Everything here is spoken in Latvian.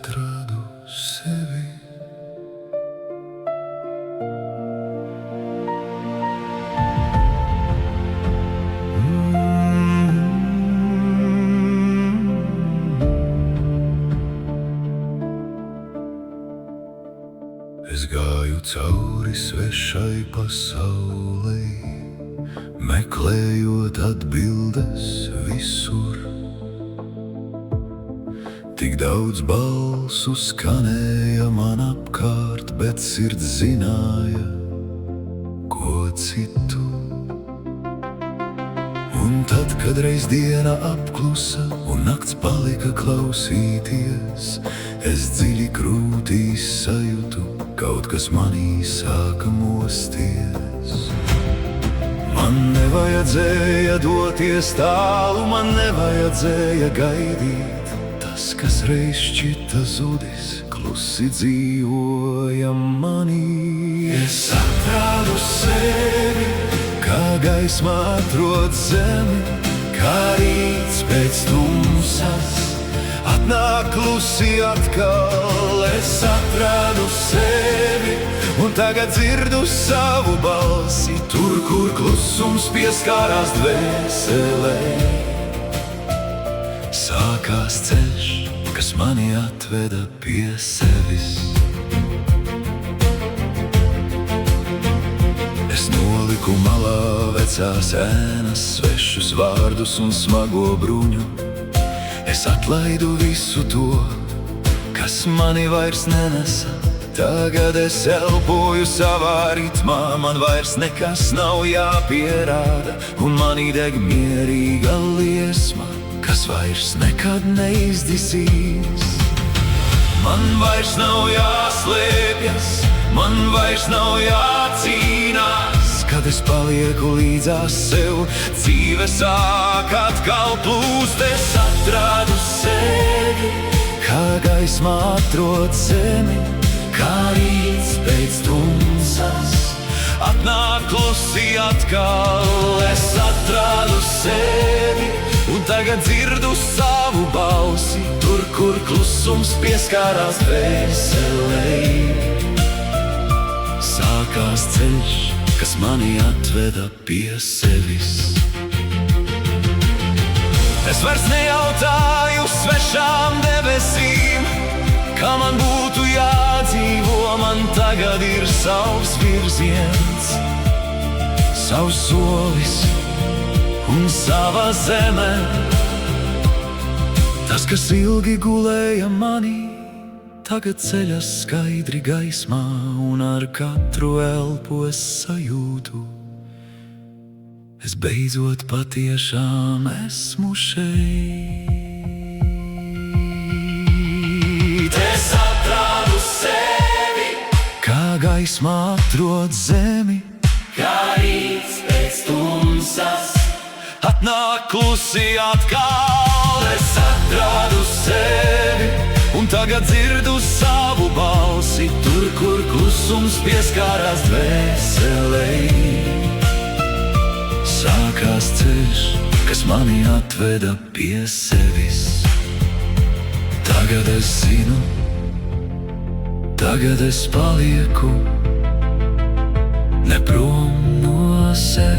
atradu sevi. Es gāju cauri svešai pasaulei, meklējot atbildes visur. Tik daudz balsu skanēja man apkārt, bet sirds zināja ko citu. Un tad, kad reiz diena apklusa un nakts palika klausīties, es dziļi krūtīs sajūtu, kaut kas manī sāka mosties. Man nevajadzēja doties tālu, man nevajadzēja gaidīt. Tas, kas reiz šķita zudis, klusi dzīvoja manī. Es atradu sevi, kā gaisma atrod zemi, kā rīts pēc tumsas atnāk klusi atkal. Es atradu sevi un tagad dzirdu savu balsi, tur, kur klusums pieskārās dvēselē. Sākās ceļš, kas mani atveda pie sevis. Es noliku malā vecās ēnas, svešus vārdus un smago bruņu. Es atlaidu visu to, kas mani vairs nenesa. Tagad es elpoju savā ritmā, man vairs nekas nav jāpierāda, un manī deg mierīga liesma, kas vairs nekad neizdisīs. Man vairs nav jāslēpjas, man vairs nav jācīnās. Kad es palieku līdzās sev, dzīve sāk atkal plūst. Es atradu sevi, kā gaisma atrod zemi, kā rīts pēc tumsas atnāk klusi atkal. Es atradu sevi un tagad dzirdu savu balsi, tur, kur klusums pieskārās dvēselē. Sākās ceļš, kas mani atveda pie sevis. Es vairs nejautāju svešām debesīm, kā man būtu jādzīvo. Man tagad ir savs virziens, savs solis un sava zeme. Tas, kas ilgi gulēja manī, tagad ceļas skaidri gaismā, un ar katru elpu es sajūtu, es beidzot patiešām esmu šeit. Es atradu sevi, kā gaismā atrod zemi, kā rīts pēc tumsas atnāk klusi atkal. Es atradu sevi un tagad dzirdu savu balsi, tur, kur klusums pieskārās dvēselē. Sākās ceļš, kas mani atveda pie sevis. Tagad es zinu, tagad es palieku ne prom no sevis.